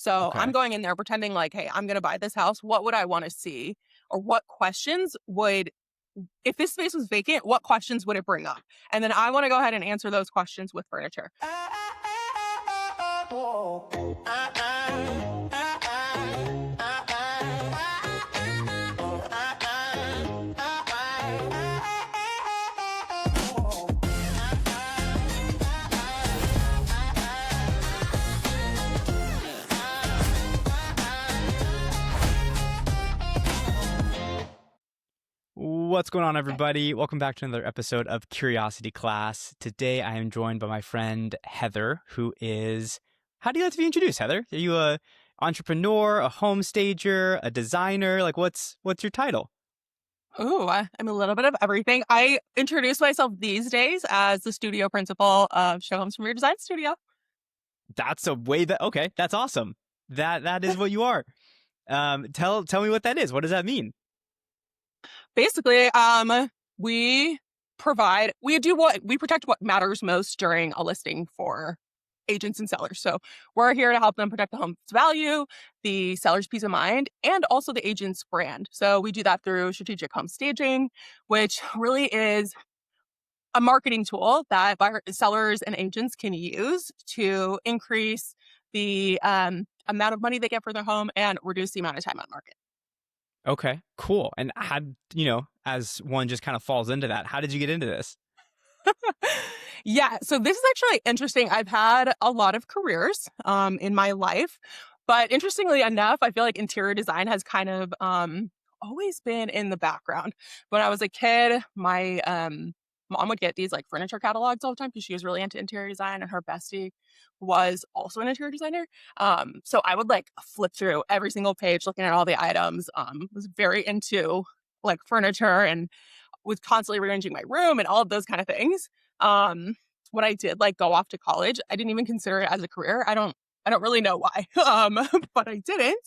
So I'm Okay. going in there pretending like, hey, I'm going to buy this house. What would I want to see? Or what questions would, if this space was vacant, what questions would it bring up? And then I want to go ahead and answer those questions with furniture. What's going on, everybody? Welcome back to another episode of Curiosity Class. Today, I am joined by my friend Heather, who is. How do you like to be introduced, Heather? Are you a entrepreneur, a home stager, a designer? Like, what's your title? Ooh, I'm a little bit of everything. I introduce myself these days as the studio principal of Showhomes Premier Design Studio. That's a way that. Okay, that's awesome. That is what you are. Tell me what that is. What does that mean? Basically, we we protect what matters most during a listing for agents and sellers. So we're here to help them protect the home's value, the seller's peace of mind, and also the agent's brand. So we do that through strategic home staging, which really is a marketing tool that sellers and agents can use to increase the amount of money they get for their home and reduce the amount of time on market. Okay, cool. And as one just kind of falls into that, how did you get into this? Yeah, so this is actually interesting. I've had a lot of careers in my life, but interestingly enough, I feel like interior design has kind of always been in the background. When I was a kid, my mom would get these like furniture catalogs all the time because she was really into interior design, and her bestie was also an interior designer. So I would like flip through every single page looking at all the items. Was very into like furniture and was constantly rearranging my room and all of those kind of things. Um, when I did like go off to college, I didn't even consider it as a career. I don't really know why. But I didn't.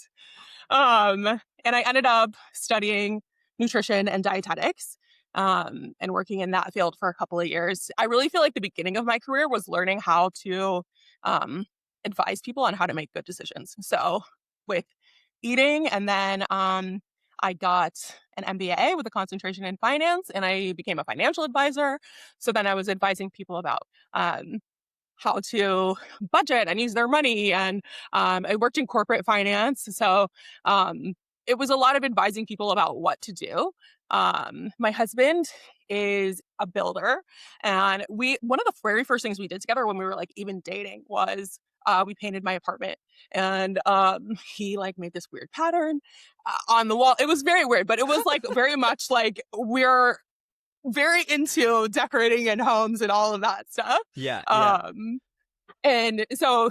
And I ended up studying nutrition and dietetics. And working in that field for a couple of years. I really feel like the beginning of my career was learning how to um, advise people on how to make good decisions. So with eating, and then I got an MBA with a concentration in finance, and I became a financial advisor. So then I was advising people about how to budget and use their money. And I worked in corporate finance. So it was a lot of advising people about what to do. My husband is a builder, and one of the very first things we did together when we were like even dating was we painted my apartment, and he like made this weird pattern on the wall. It was very weird, but it was like very much like we're very into decorating and homes and all of that stuff. Yeah, yeah. And so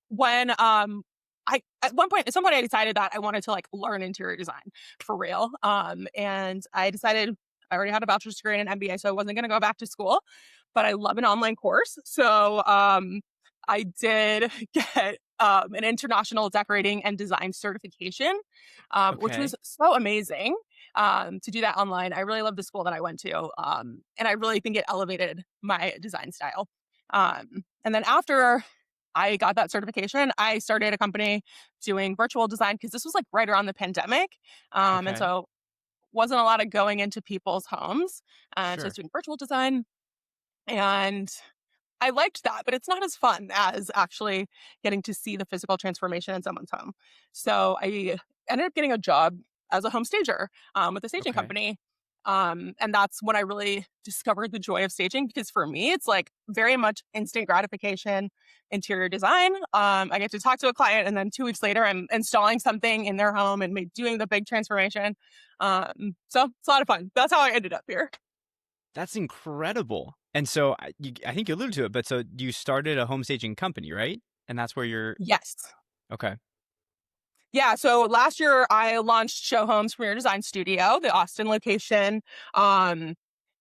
when at some point I decided that I wanted to like learn interior design for real. And I decided I already had a bachelor's degree and an MBA, so I wasn't going to go back to school, but I love an online course. So I did get an international decorating and design certification, which Okay. was so amazing to do that online. I really love the school that I went to, and I really think it elevated my design style. And then after I got that certification, I started a company doing virtual design because this was like right around the pandemic. And Okay. so wasn't a lot of going into people's homes. So I was Sure. doing virtual design, and I liked that, but it's not as fun as actually getting to see the physical transformation in someone's home. So I ended up getting a job as a home stager with a staging Okay. company. And that's when I really discovered the joy of staging, because for me, it's like very much instant gratification, interior design. I get to talk to a client, and then 2 weeks later, I'm installing something in their home and doing the big transformation. So it's a lot of fun. That's how I ended up here. That's incredible. And so I think you alluded to it, but so you started a home staging company, right? And that's where you're Yes. okay. Yeah, so last year I launched Showhomes Premier Design Studio, the Austin location. Um,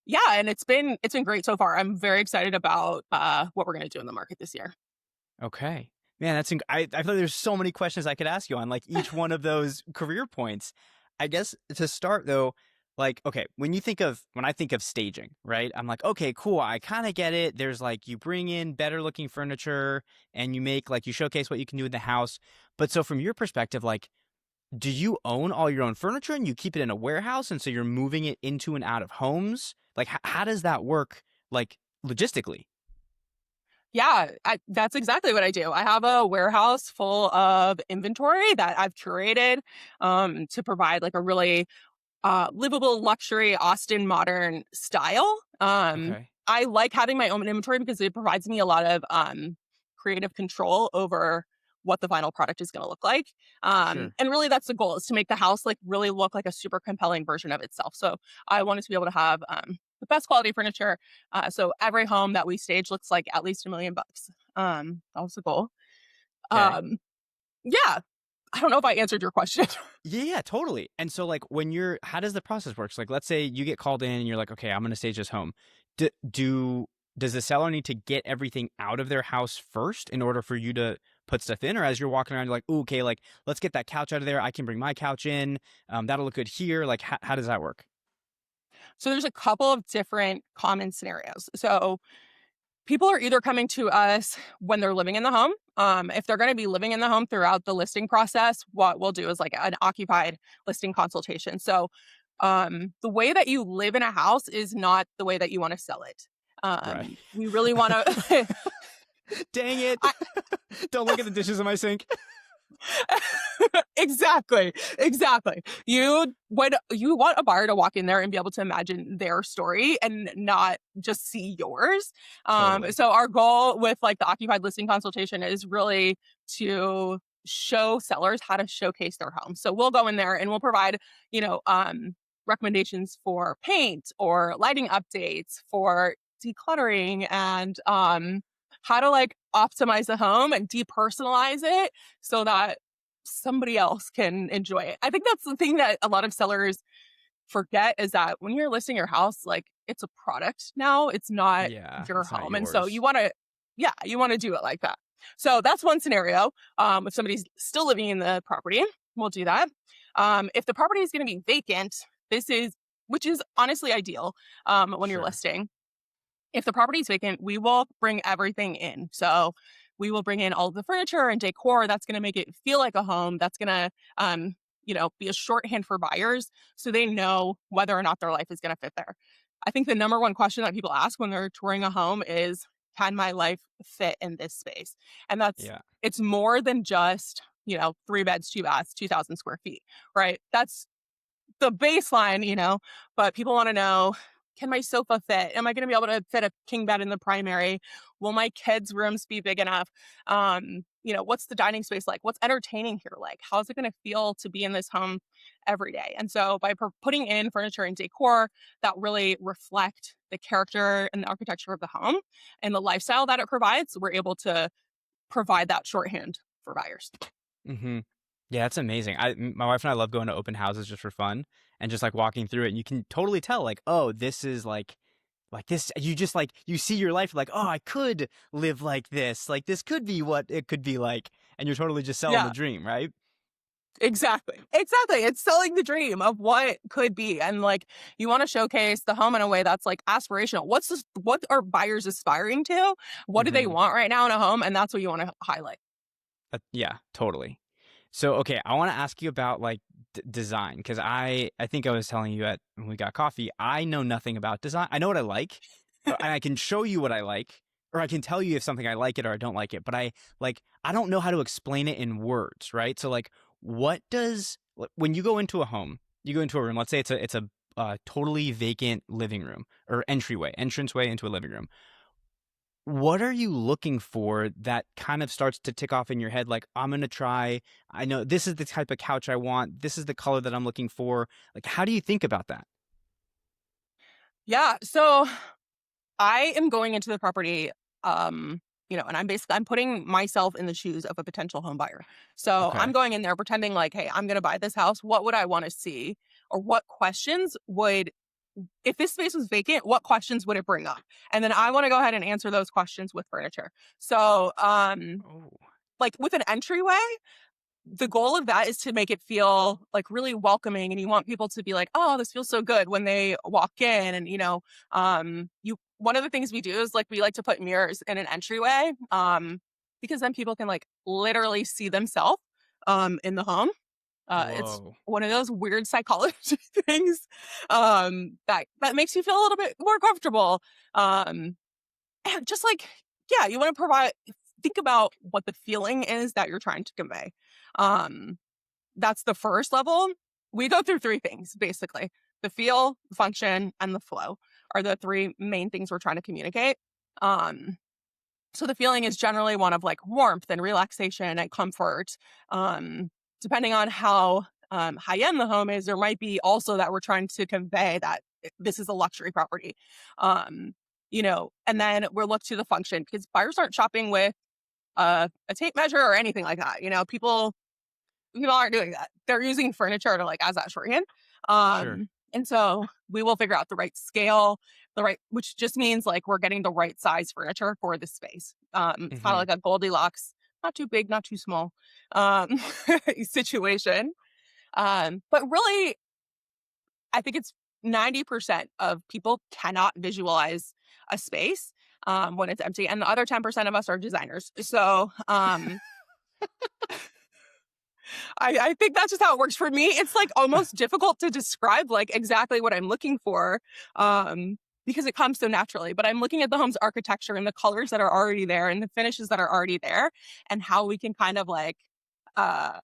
yeah, and it's been great so far. I'm very excited about what we're going to do in the market this year. Okay. Man, I feel like there's so many questions I could ask you on like each one of those career points. I guess to start though, like, okay, when I think of staging, right? I'm like, okay, cool. I kind of get it. There's like, you bring in better looking furniture and you showcase what you can do in the house. But so from your perspective, like, do you own all your own furniture and you keep it in a warehouse? And so you're moving it into and out of homes? Like, how does that work, like, logistically? Yeah, that's exactly what I do. I have a warehouse full of inventory that I've curated to provide like a really livable luxury Austin modern style. Okay. I like having my own inventory because it provides me a lot of creative control over what the final product is going to look like. Sure. And really, that's the goal, is to make the house like really look like a super compelling version of itself. So I wanted to be able to have the best quality furniture. So every home that we stage looks like at least $1 million. That was the goal. Okay. Um, yeah, I don't know if I answered your question. Yeah, yeah, totally. And so, like, how does the process work? So, like, let's say you get called in and you're like, okay, I'm going to stage this home. Do, do does the seller need to get everything out of their house first in order for you to put stuff in, or as you're walking around, you're like, ooh, okay, like, let's get that couch out of there. I can bring my couch in. That'll look good here. Like, how does that work? So there's a couple of different common scenarios. So people are either coming to us when they're living in the home. If they're going to be living in the home throughout the listing process, what we'll do is like an occupied listing consultation. So the way that you live in a house is not the way that you want to sell it. Right. We really want to. Dang it! Don't look at the dishes in my sink. Exactly. Exactly. You want a buyer to walk in there and be able to imagine their story and not just see yours. Totally. So our goal with like the occupied listing consultation is really to show sellers how to showcase their home. So we'll go in there and we'll provide, you know, recommendations for paint or lighting updates, for decluttering, and how to like optimize the home and depersonalize it so that somebody else can enjoy it. I think that's the thing that a lot of sellers forget, is that when you're listing your house, like, it's a product now, it's not Yeah, your it's not home. And so yours. you want to, yeah, you want to do it like that. So that's one scenario. If somebody's still living in the property, we'll do that. If the property is going to be vacant, which is honestly ideal when you're Sure. listing. If the property is vacant, we will bring everything in. So we will bring in all of the furniture and decor that's going to make it feel like a home. That's going to, be a shorthand for buyers so they know whether or not their life is going to fit there. I think the number one question that people ask when they're touring a home is, can my life fit in this space? And Yeah. it's more than just, 3 beds, 2 baths, 2,000 square feet, right? That's the baseline, but people want to know, can my sofa fit? Am I going to be able to fit a king bed in the primary? Will my kids' rooms be big enough? What's the dining space like? What's entertaining here like? How's it going to feel to be in this home every day? And so by putting in furniture and decor that really reflect the character and the architecture of the home and the lifestyle that it provides, we're able to provide that shorthand for buyers. Hmm. Yeah, that's amazing. My wife and I love going to open houses just for fun and just like walking through it. And you can totally tell, like, oh, this is like this. You just like you see your life like, oh, I could live like this. Like this could be what it could be like, and you're totally just selling the Yeah. dream, right? Exactly. Exactly. It's selling the dream of what could be. And like, you want to showcase the home in a way that's like aspirational. What are buyers aspiring to? What do they Hmm. want right now in a home? And that's what you want to highlight. Yeah, totally. So, okay, I want to ask you about like design because I think I was telling you at when we got coffee, I know nothing about design. I know what I like, and I can show you what I like, or I can tell you if something I like it or I don't like it. But I don't know how to explain it in words, right? So, like, when you go into a home, you go into a room. Let's say it's a totally vacant living room or entranceway into a living room. What are you looking for that kind of starts to tick off in your head? Like, I know this is the type of couch I want. This is the color that I'm looking for. Like, how do you think about that? Yeah. So I am going into the property, and I'm putting myself in the shoes of a potential home buyer. So I'm Okay. going in there pretending like, hey, I'm going to buy this house. What would I want to see? Or what questions would, if this space was vacant, what questions would it bring up? And then I want to go ahead and answer those questions with furniture. So, Oh, like with an entryway, the goal of that is to make it feel like really welcoming, and you want people to be like, oh, this feels so good when they walk in. And you one of the things we do is like we like to put mirrors in an entryway, because then people can like literally see themselves in the home. It's Whoa. one of those weird psychology things that makes you feel a little bit more comfortable. Um, and just like, yeah, you want to think about what the feeling is that you're trying to convey. Um, that's the first level. We go through three things basically: the feel, the function, and the flow are the three main things we're trying to communicate. Um, so the feeling is generally one of like warmth and relaxation and comfort. Um, Depending on how high end the home is, there might be also that we're trying to convey that this is a luxury property. Um, and then we'll look to the function because buyers aren't shopping with a tape measure or anything like that. People aren't doing that. They're using furniture to like as that shorthand. Sure. And so we will figure out the right scale, which just means like we're getting the right size furniture for the space. It's kind of Hmm. like a Goldilocks, not too big, not too small, um, situation. But really, I think it's 90% of people cannot visualize a space when it's empty, and the other 10% of us are designers. So I think that's just how it works for me. It's like almost difficult to describe like exactly what I'm looking for, because it comes so naturally. But I'm looking at the home's architecture and the colors that are already there and the finishes that are already there, and how we can kind of like uh,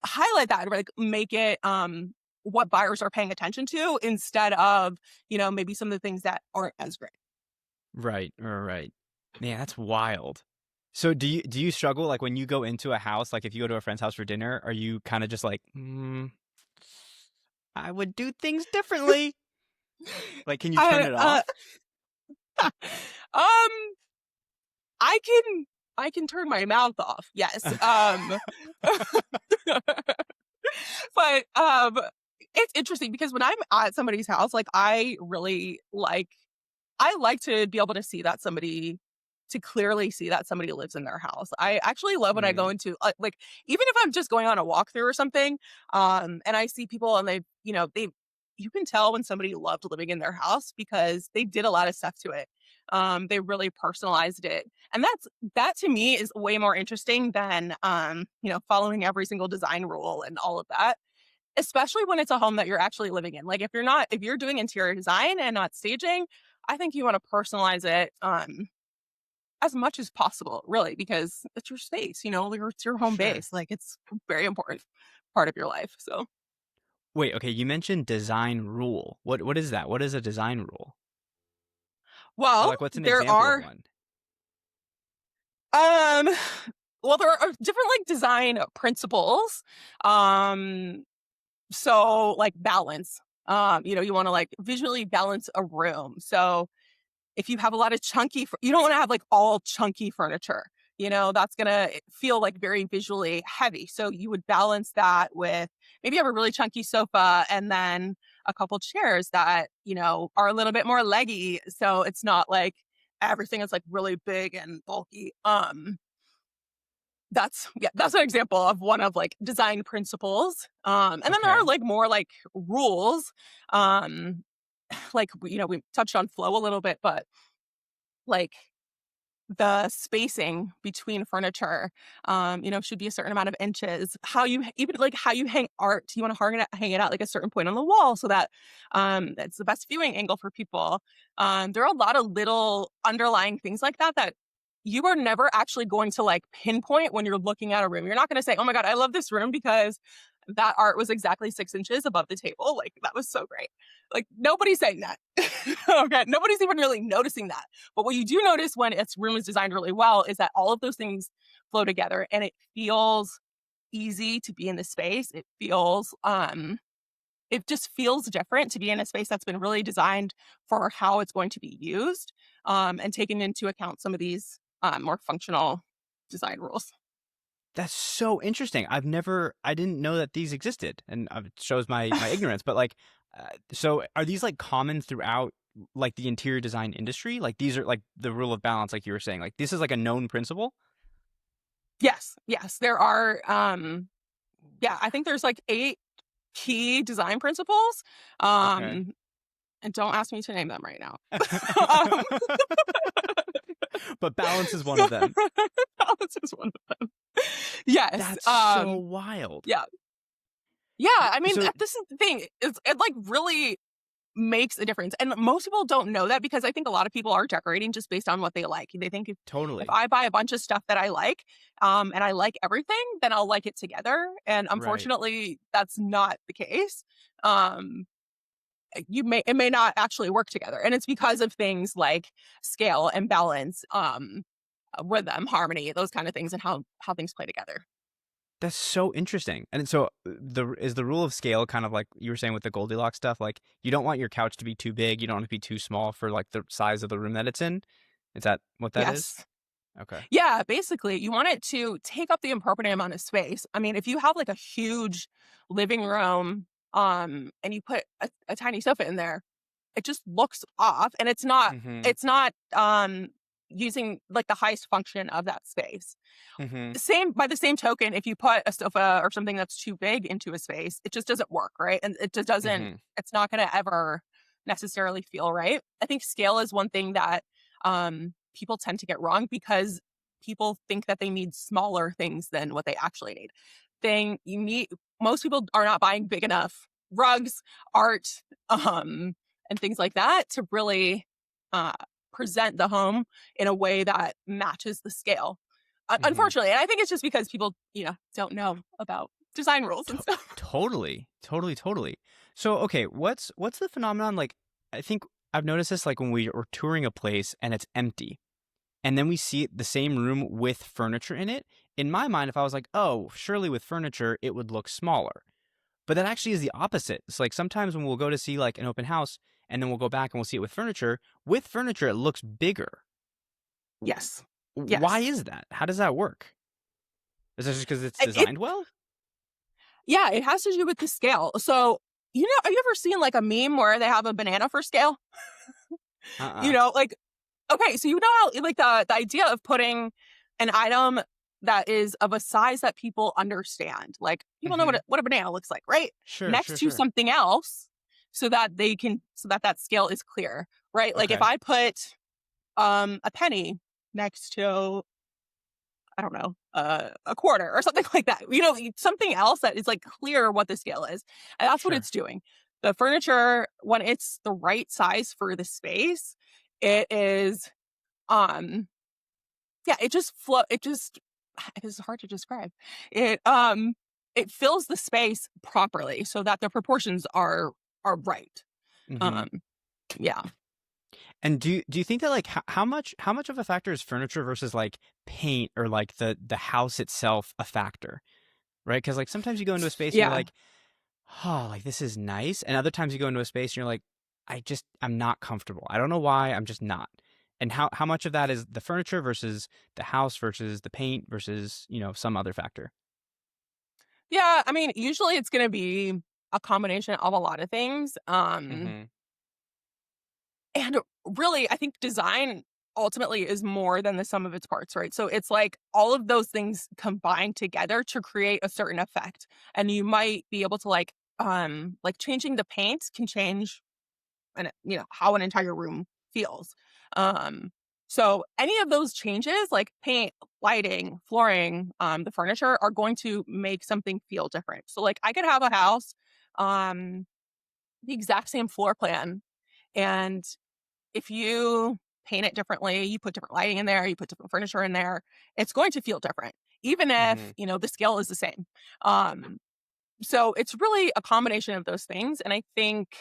highlight that, or like make it what buyers are paying attention to instead of maybe some of the things that aren't as great. Right, right. Man, that's wild. So do you struggle like when you go into a house, like if you go to a friend's house for dinner, are you kind of just like, I would do things differently? Like, can you turn I it off? um I can turn my mouth off. Yes. But it's interesting because when I'm at somebody's house, like I like to be able to see that somebody to clearly see that somebody lives in their house. I actually love when I go Mm, into like even if I'm just going on a walkthrough or something, and I see people and they you can tell when somebody loved living in their house because they did a lot of stuff to it. They really personalized it. And that to me is way more interesting than following every single design rule and all of that, especially when it's a home that you're actually living in. Like if you're doing interior design and not staging, I think you want to personalize it as much as possible, really, because it's your space, like it's your home sure. base. Like it's a very important part of your life. So, Wait, okay, you mentioned design rule. What is that? What is a design rule? Or well, like what's an there example of are one? um there are different like design principles. Um so like balance. You want to like visually balance a room. So if you have a lot of you don't want to have like all chunky furniture. That's going to feel like very visually heavy. So you would balance that with maybe you have a really chunky sofa and then a couple chairs that, are a little bit more leggy. So it's not like everything is like really big and bulky. That's an example of one of like design principles. And then there are Okay. like more like rules. Um, like we touched on flow a little bit, but like the spacing between furniture, should be a certain amount of inches. Even like how you hang art, you want to hang it out like a certain point on the wall so that it's the best viewing angle for people. There are a lot of little underlying things like that you are never actually going to like pinpoint when you're looking at a room. You're not going to say, "Oh my god, I love this room because that art was exactly 6 inches above the table. Like that was so great." Like nobody's saying that. Okay, nobody's even really noticing that. But what you do notice when its room is designed really well is that all of those things flow together and it feels easy to be in the space. It just feels different to be in a space that's been really designed for how it's going to be used, and taking into account some of these more functional design rules. That's so interesting. I didn't know that these existed, and it shows my ignorance. But like, so are these like common throughout like the interior design industry? Like these are like the rule of balance, like you were saying. Like this is like a known principle. Yes, yes, there are, yeah, I think there's like 8 key design principles, Okay. um, and don't ask me to name them right now. Um, But balance is one of them. balance is one of them. Yes, That's so wild. yeah. Yeah, I mean, So this is the thing, it, like, really makes a difference, and most people don't know that because I think a lot of people are decorating just based on what they like. They think if totally. I buy a bunch of stuff that I like, and I like everything, then I'll like it together, and Right. unfortunately, that's not the case. Um, it may not actually work together, and it's because of things like scale and balance, rhythm, harmony, those kind of things, and how things play together. That's so interesting. And so the rule of scale kind of like you were saying with the Goldilocks stuff, like you don't want your couch to be too big, you don't want it to be too small for like the size of the room that it's in. Is that what that is? Yes. Okay. Yeah, basically, you want it to take up the appropriate amount of space. I mean, if you have like a huge living room, and you put a tiny sofa in there, it just looks off, and Mhm. it's not using like the highest function of that space. Mhm. Same by the same token, if you put a sofa or something that's too big into a space, it just doesn't work, right? And it just doesn't. Mhm. It's not going to ever necessarily feel right. I think scale is one thing that people tend to get wrong because people think that they need smaller things than what they actually need. Thing you need Most people are not buying big enough rugs, art, um, and things like that to really uh, present the home in a way that matches the scale. Mhm. Unfortunately, and I think it's just because people, don't know about design rules and To- stuff. Totally. Totally, totally. So, okay, what's the phenomenon like I think I've noticed this like when we are touring a place and it's empty and then we see the same room with furniture in it. In my mind, if I was like, "Oh, surely with furniture it would look smaller." But that actually is the opposite. It's like sometimes when we'll go to see like an open house and then we'll go back and we'll see it with furniture. With furniture, it looks bigger. W- Yes. Why Yes. is that? How does that work? Is that just because it's It designed well? Yeah, it has to do with the scale. So, have you ever seen like a meme where they have a banana for scale? Uh-uh. Like, okay, so how like the idea of putting an item that is of a size that people understand. Like people know Mm-hmm. what a banana looks like, right? Sure, Next sure, to sure. something else so that that scale is clear, right? Like if Okay. I put a penny next to, I don't know, a quarter or something like that. Something else that is like clear what the scale is. And that's what Sure. it's doing. The furniture, when it's the right size for the space, it is um yeah, it just it's hard to describe. It fills the space properly so that the proportions are right. Mm-hmm. Um yeah. And do you think that like how much of a factor is furniture versus like paint or like the house itself a factor? Right? Because like sometimes you go into a space and you're Yeah. like, oh, like this is nice. And other times you go into a space and you're like, I'm not comfortable. I don't know why, I'm just not. And how much of that is the furniture versus the house versus the paint versus, some other factor? Yeah, I mean, usually it's going to be a combination of a lot of things. Mm-hmm. And really, I think design ultimately is more than the sum of its parts, right? So it's like all of those things combined together to create a certain effect. And you might be able to like changing the paint can change how an entire room feels. Um so any of those changes like paint, lighting, flooring, the furniture are going to make something feel different. So like I could have a house um the exact same floor plan, and if you paint it differently, you put different lighting in there, you put different furniture in there, it's going to feel different, even Mm-hmm. if, the scale is the same. Um, so it's really a combination of those things. And I think,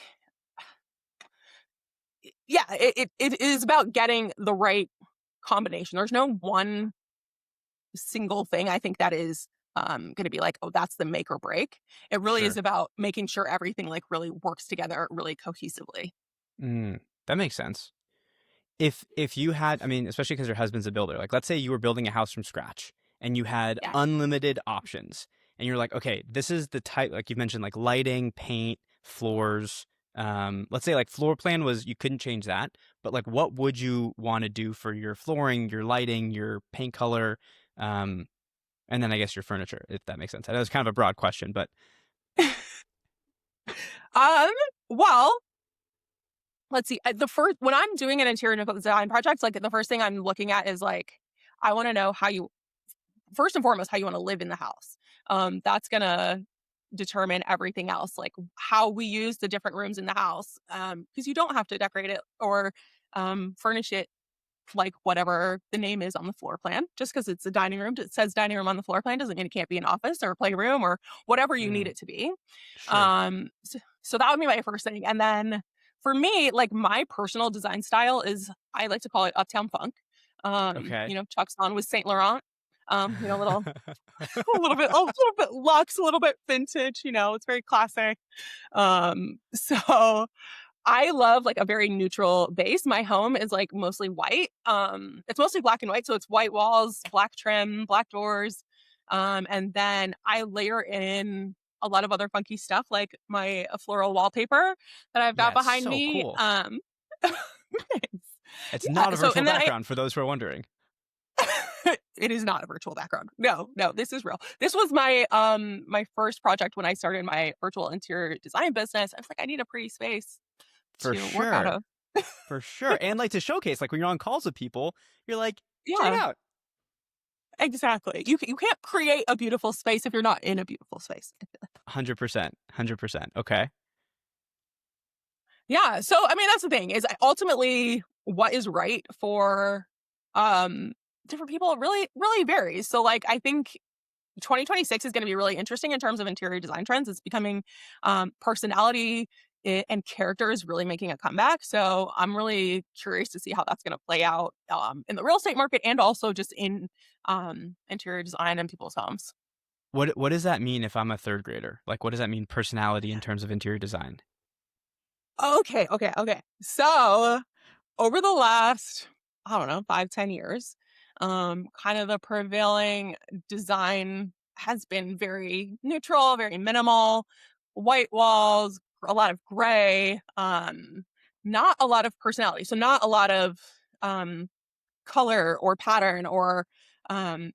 yeah, it is about getting the right combination. There's no one single thing I think that is going to be like, oh, that's the make or break. It really is Sure. about making sure everything like really works together really cohesively. That makes sense. If you had, I mean, especially because your husband's a builder, like let's say you were building a house from scratch and you had Yeah. unlimited options and you're like, okay, this is the type, like you've mentioned, like lighting, paint, floors. Let's say like floor plan was you couldn't change that, but like what would you want to do for your flooring, your lighting, your paint color? Um, And then I guess your furniture, if that makes sense. I know it's kind of a broad question, but Um, well, let's see. The first when I'm doing an interior design project, like the first thing I'm looking at is like I want to know how you first and foremost how you want to live in the house. That's gonna determine everything else, like how we use the different rooms in the house. Because you don't have to decorate it or furnish it like whatever the name is on the floor plan. Just because it's a dining room, it says dining room on the floor plan doesn't mean it can't be an office or a playroom or whatever you need mm, it to be. sure. So that would be my first thing. And then for me, like my personal design style is I like to call it uptown funk. Okay. Chuck's on with Saint Laurent. Little a little bit luxe, a little bit vintage, it's very classic. So I love like a very neutral base. My home is like mostly white. It's mostly black and white, so it's white walls, black trim, black doors. And then I layer in a lot of other funky stuff like my floral wallpaper that I've got Yeah, it's behind so me. cool. Thanks. It's not Yeah. a So virtual and then background for those who are wondering. it is not a virtual background. No, no, this is real. This was my first project when I started my virtual interior design business. I was like, I need a pretty space For to work out sure. of. For sure. And like to showcase, like when you're on calls with people, you're like, check it Yeah, out. exactly. You can't create a beautiful space if you're not in a beautiful space. 100%. 100%. Okay. Yeah, so I mean that's the thing is ultimately what is right for um different people really varies. So like I think 2026 is going to be really interesting in terms of interior design trends. It's becoming personality and character is really making a comeback. So I'm really curious to see how that's going to play out in the real estate market and also just in interior design and people's homes. What does that mean if I'm a third grader? Like, what does that mean personality in terms of interior design? Okay. So over the last, I don't know, 5, 10 years, kind of the prevailing design has been very neutral, very minimal, white walls, a lot of gray, not a lot of personality. So not a lot of um, color or pattern or um,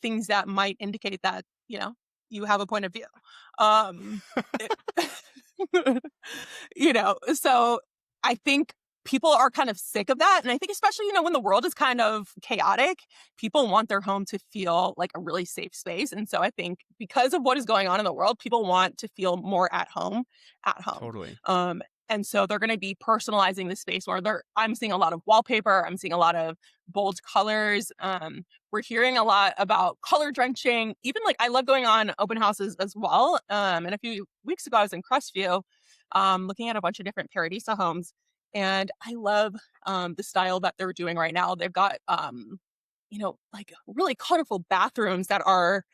things that might indicate that, you have a point of view. Um, it- so I think people are kind of sick of that. And I think, especially, when the world is kind of chaotic, people want their home to feel like a really safe space. And so I think because of what is going on in the world, people want to feel more at home at home. Totally. Um, and so they're going to be personalizing the space more. I'm seeing a lot of wallpaper. I'm seeing a lot of bold colors. We're hearing a lot about color drenching. Even like I love going on open houses as well. And a few weeks ago, I was in Crestview, looking at a bunch of different Paradisa homes, and I love the style that they're doing right now. They've got like really colorful bathrooms that are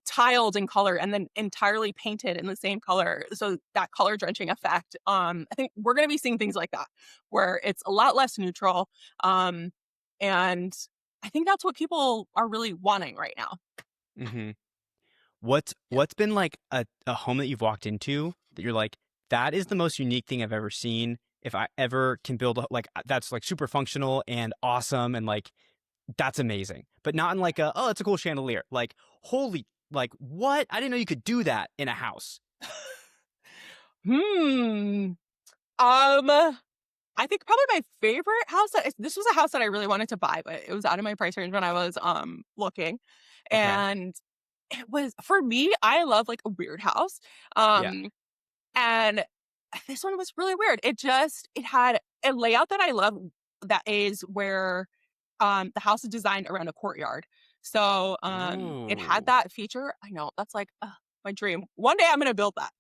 tiled in color and then entirely painted in the same color. So that color drenching effect. I think we're going to be seeing things like that where it's a lot less neutral. Um, and I think that's what people are really wanting right now. Hmm. Yeah. What's been like a home that you've walked into that you're like, that is the most unique thing I've ever seen. If I ever can build like that's like super functional and awesome and like that's amazing, but not in like a, oh, it's a cool chandelier. Like, holy, like what? I didn't know you could do that in a house. Hmm. Um, I think probably my favorite house this was a house that I really wanted to buy, but it was out of my price range when I was looking. Okay. And it was for me, I love like a weird house. Yeah. Um and this one was really weird. It had a layout that I love that is where the house is designed around a courtyard. So it had Ooh. that feature. I know that's like my dream. One day I'm gonna build that.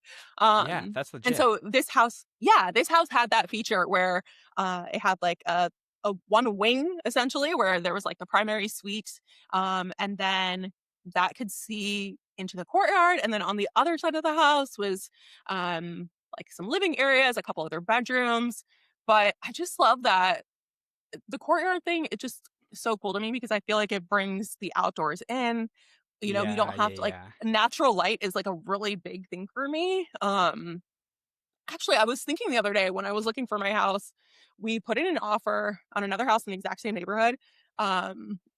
Yeah, that's And legit. so this house had that feature where it had like a one wing essentially where there was like the primary suite, and then that could see into the courtyard, and then on the other side of the house was like some living areas, a couple other bedrooms. But I just love that the courtyard thing, it just is so cool to me because I feel like it brings the outdoors in. You Yeah, don't yeah, have to like yeah. natural light is like a really big thing for me. Actually, I was thinking the other day when I was looking for my house, we put in an offer on another house in the exact same neighborhood.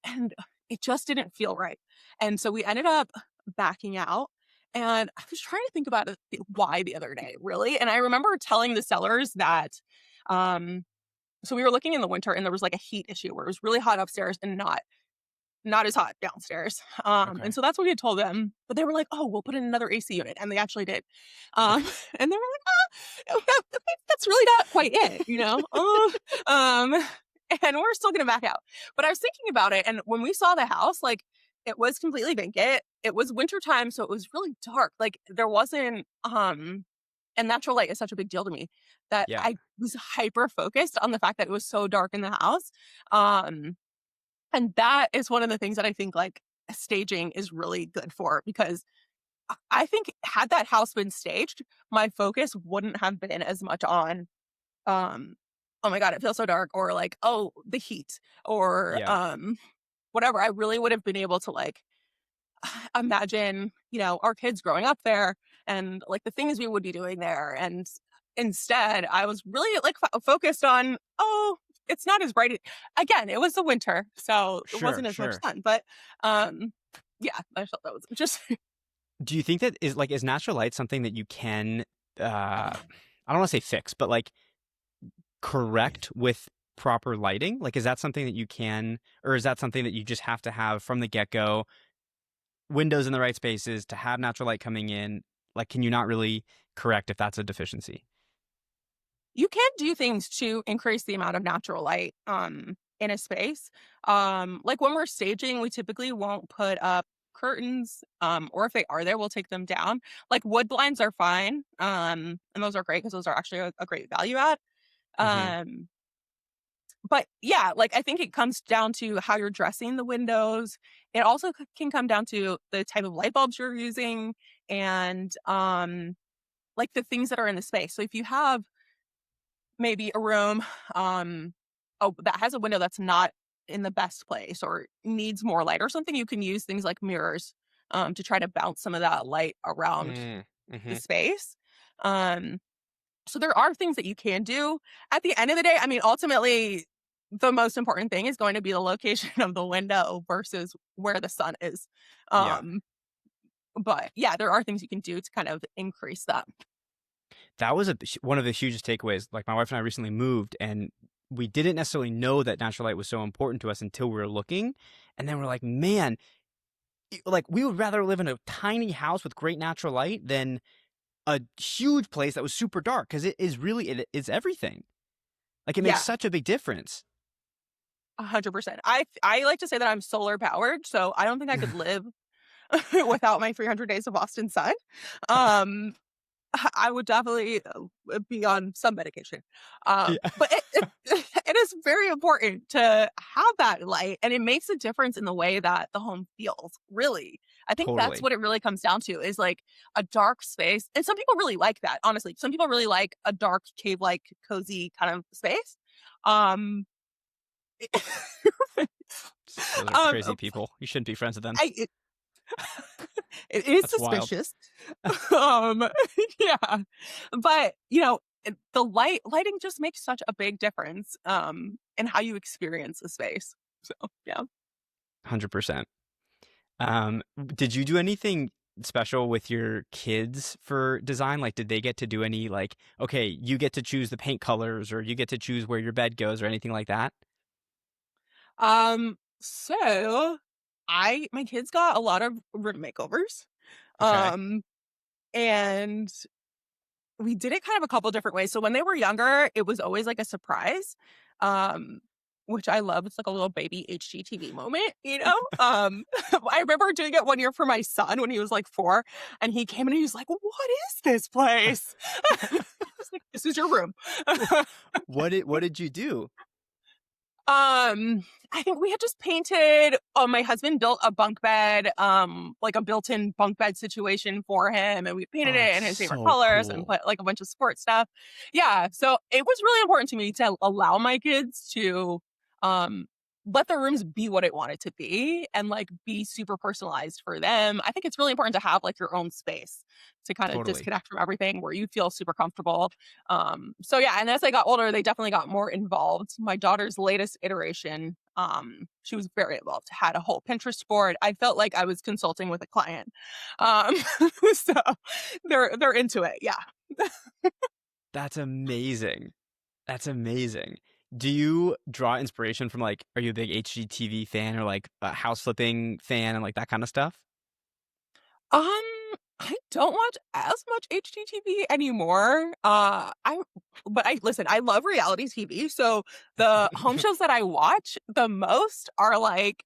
And it just didn't feel right. And so we ended up backing out. And I was trying to think about it, why the other day, really. And I remember telling the sellers that, um, so we were looking in the winter and there was like a heat issue where it was really hot upstairs and not as hot downstairs. And Okay. so that's what we had told them. But they were like, "Oh, we'll put in another AC unit," and they actually did. Um, Okay. and they were like, that's really not quite it, you know." And we're still gonna back out. But I was thinking about it, and when we saw the house, like it was completely vacant. It was wintertime, so it was really dark. Like there wasn't and natural light is such a big deal to me that Yeah. I was hyper focused on the fact that it was so dark in the house. Um, and that is one of the things that I think, like, staging is really good for because I think had that house been staged, my focus wouldn't have been as much on, "Oh my god, it feels so dark," or like, "Oh, the heat," or, Yeah. whatever. I really would have been able to, like, imagine, our kids growing up there and, like, the things we would be doing there, and instead, I was really, like, focused on, "Oh, it's not as bright." Again, it was the winter, so it Sure, wasn't as much sure. sun, but, um, yeah, I felt that was just Do you think that is natural light something that you can, I don't wanna say fix, but, like, correct with proper lighting? Like, is that something that you can, or is that something that you just have to have from the get-go, windows in the right spaces to have natural light coming in? Like, can you not really correct if that's a deficiency? you can do things to increase the amount of natural light, in a space. Like when we're staging, we typically won't put up curtains, or if they are there, we'll take them down. Like wood blinds are fine, and those are great because those are actually a great value add. Mhm. Um, but yeah, like I think it comes down to how you're dressing the windows. It also can come down to the type of light bulbs you're using and like the things that are in the space. So if you have maybe a room, that has a window that's not in the best place or needs more light or something, you can use things like mirrors, to try to bounce some of that light around Mm. the Mhm. space. Um, so there are things that you can do. At the end of the day, I mean, ultimately, the most important thing is going to be the location of the window versus where the sun is. Yeah. Um, but yeah, there are things you can do to kind of increase that. That was one of the hugest takeaways. Like, my wife and I recently moved, and we didn't necessarily know that natural light was so important to us until we were looking, and then we're like, "Man, like, we would rather live in a tiny house with great natural light than a huge place that was super dark because it is really it is everything. Like, it makes Yeah, such a big difference." 100%. I like to say that I'm solar powered, so I don't think I could live without my 300 days of Austin sun. Um, I would definitely, be on some medication. Yeah. But it it is very important to have that light, and it makes a difference in the way that the home feels, really. I think that's Totally. what it really comes down to is, like, a dark space and some people really like that, honestly. Some people really like a dark, cave-like, cozy kind of space. Um, Those are um, crazy people. You shouldn't be friends with them. I it is That's wild. suspicious. Um, yeah, but, the lighting just makes such a big difference, in how you experience a space. So, yeah. 100%. Did you do anything special with your kids for design? Like, did they get to do any, like, okay, you get to choose the paint colors or you get to choose where your bed goes or anything like that? So I my kids got a lot of room makeovers, Okay. um, and we did it kind of a couple different ways. So when they were younger, it was always like a surprise, um, which I love. It's like a little baby HGTV moment, you know? I remember doing it one year for my son when he was like 4, and he came and he was like, "What is this place?" I was like, "This is your room." What did you do? Um, I think we had just painted my husband built a bunk bed, like a built-in bunk bed situation for him, and we painted Oh, it in his favorite so colors and cool. put like a bunch of sports stuff. Yeah, so it was really important to me to allow my kids to um let their rooms be what it wanted to be and like be super personalized for them. I think it's really important to have like your own space to kind of Totally. disconnect from everything where you feel super comfortable. So yeah, and as I got older, they definitely got more involved. My daughter's latest iteration, she was very involved, had a whole Pinterest board. I felt like I was consulting with a client. Um, so they're into it. Yeah. That's amazing. That's amazing. Do you draw inspiration from like, are you a big HGTV fan or like a house flipping fan and like that kind of stuff? Um, I don't watch as much HGTV anymore. I listen, I love reality TV. So the home shows that I watch the most are like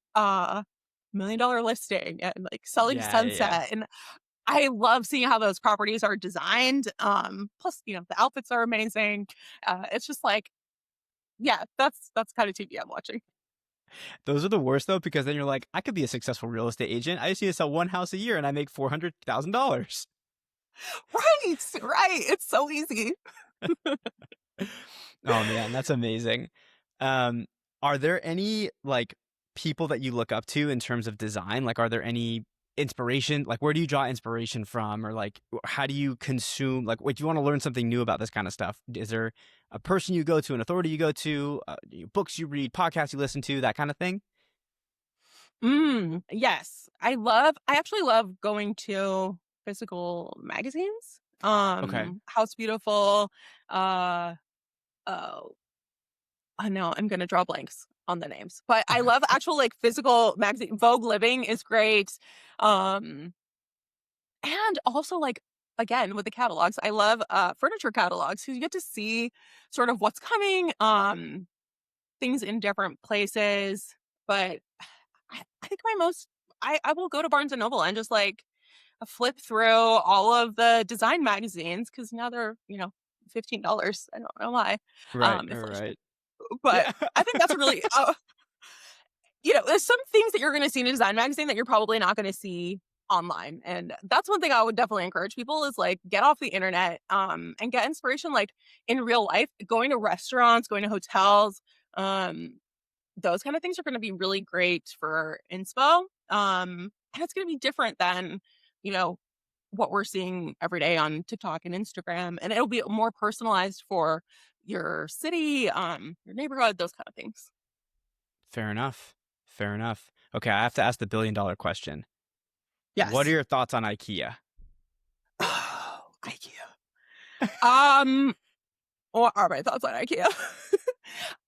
Million Dollar Listing and like Selling Yeah, yeah, yeah. Sunset. And I love seeing how those properties are designed. Plus, the outfits are amazing. It's just like, yeah, that's kind of TV I'm watching. Those are the worst though, because then you're like, I could be a successful real estate agent. I just need to sell one house a year and I make $400,000. Right, right. It's so easy. Oh man, that's amazing. Um, are there any like people that you look up to in terms of design? Like, are there any inspiration? Like, where do you draw inspiration from, or like, how do you consume? Like, what do you want to learn something new about this kind of stuff? Is there a person you go to, an authority you go to, books you read, podcasts you listen to, that kind of thing? Yes. I actually love going to physical magazines. Okay. House Beautiful, uh, oh, I know I'm gonna draw blanks on the names, but I love actual like physical magazine. Vogue Living is great. Um, and also like again with the catalogs, I love furniture catalogs because you get to see sort of what's coming, things in different places. But I think my most I will go to Barnes and Noble and just like flip through all of the design magazines because now they're, $15. I don't know why. Right. All Inflation. right. But Yeah. I think that's a really there's some things that you're gonna see in a design magazine that you're probably not gonna see online. And that's one thing I would definitely encourage people is like get off the internet and get inspiration like in real life, going to restaurants, going to hotels. Um those kind of things are going to be really great for inspo. And it's going to be different than, you know, what we're seeing every day on TikTok and Instagram. And it'll be more personalized for your city, your neighborhood, those kind of things. Fair enough. Fair enough. Okay, I have to ask the $1 billion question. What are Yes. your thoughts on IKEA? Oh, IKEA. Um, what are my thoughts on IKEA?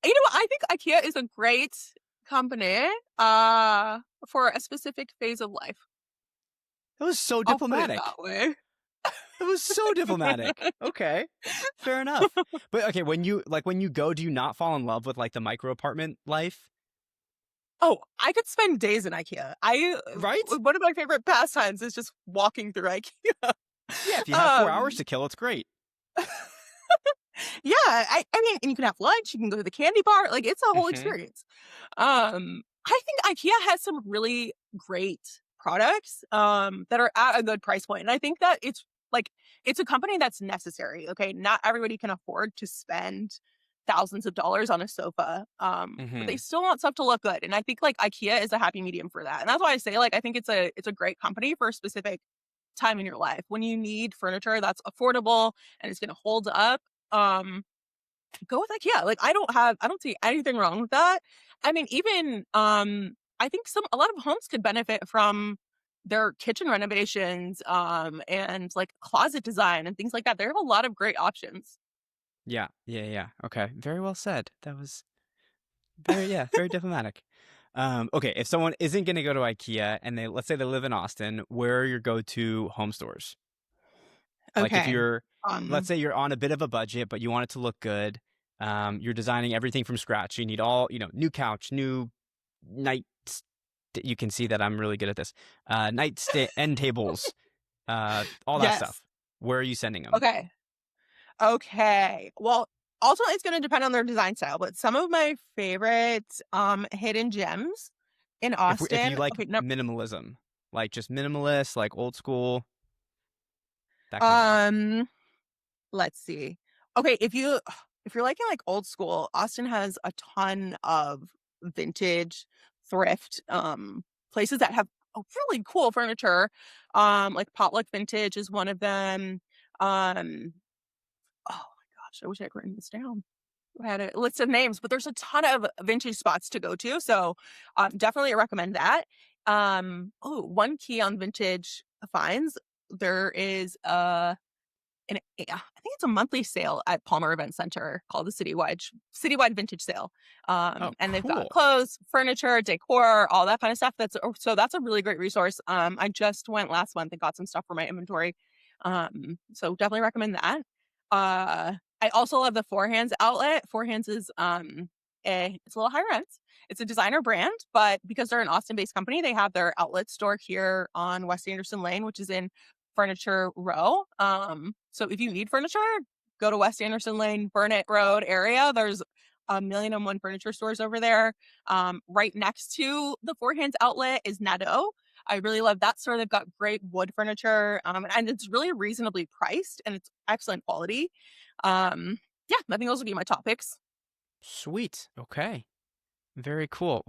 You know what? I think IKEA is a great company for a specific phase of life. That was so I'll put it diplomatic. that way. That was so diplomatic. Okay. Fair enough. But okay, when you go, do you not fall in love with like the micro apartment life? Oh, I could spend days in IKEA. Right? One of my favorite pastimes is just walking through IKEA. Yeah, if you have 4 hours Um, to kill, it's great. yeah, I mean, and you can have lunch, you can go to the candy bar, like, it's a whole Hmm. experience. I think IKEA has some really great products, that are at a good price point, and I think that it's a company that's necessary, okay? Not everybody can afford to spend thousands of dollars on a sofa, but they Hmm. still want stuff to look good, and I think, like, IKEA is a happy medium for that, and that's why I say, like, I think it's a great company for a specific time in your life. When you need furniture that's affordable and is gonna hold up, um, go with IKEA. Like, I don't see anything wrong with that. I mean, even, I think a lot of homes could benefit from their kitchen renovations, and, like, closet design and things like that. They have a lot of great options. Yeah, yeah, yeah. Okay, very well said. That was very, yeah, very diplomatic. Okay, if someone isn't going to go to IKEA and let's say they live in Austin, where are your go-to home stores? Like if Okay. you're, let's Um, say you're on a bit of a budget, but you want it to look good. You're designing everything from scratch. You need all, new couch, new night. You can see that I'm really good at this. Nightstand end tables, all that yes. stuff. Where are you sending them? Okay. Okay. Well, ultimately, it's gonna depend on their design style, but some of my favorite, hidden gems in If you Austin. like Okay, no. minimalism, like just minimalist, like old school, that kind of vibe. um Let's see. Okay, if you're liking, like, old school, Austin has a ton of vintage, thrift, places that have really cool furniture. Like Potluck Vintage is one of them. Oh my gosh, I wish I had written this down. I had a list of names, but there's a ton of vintage spots to go to. So definitely recommend that. One key on vintage finds, there is yeah, I think it's a monthly sale at Palmer Event Center called the Citywide Vintage Sale. Oh, And they've got cool. clothes, furniture, decor, all that kind of stuff. So that's a really great resource. I just went last month and got some stuff for my inventory. So definitely recommend that. I also love the Four Hands outlet. Four Hands is it's a little higher end. It's a designer brand, but because they're an Austin-based company, they have their outlet store here on West Anderson Lane, which is in Furniture Row. So if you need furniture, go to West Anderson Lane, Burnett Road area. There's a million and one furniture stores over there. Right next to the Four Hands outlet is Nadeau. I really love that store. They've got great wood furniture, and it's really reasonably priced and it's excellent quality. Yeah, I think those would be my top picks. Sweet. Okay. Very cool.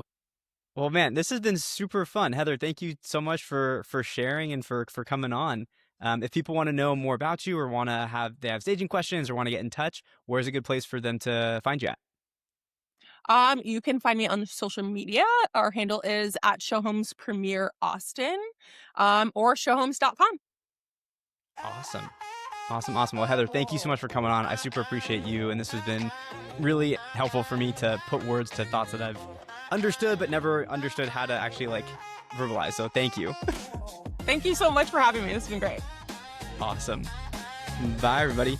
Well, man, this has been super fun. Heather, thank you so much for sharing and for coming on. If people want to know more about you or want to have staging questions or want to get in touch, where's a good place for them to find you at? You can find me on social media. Our handle is at Showhomes Premier Austin, or showhomes.com. Awesome. Awesome. Awesome. Well, Heather, thank you so much for coming on. I super appreciate you. And this has been really helpful for me to put words to thoughts that I've understood, but never understood how to actually verbalize. So thank you. Thank you so much for having me. This has been great. Awesome. Bye, everybody.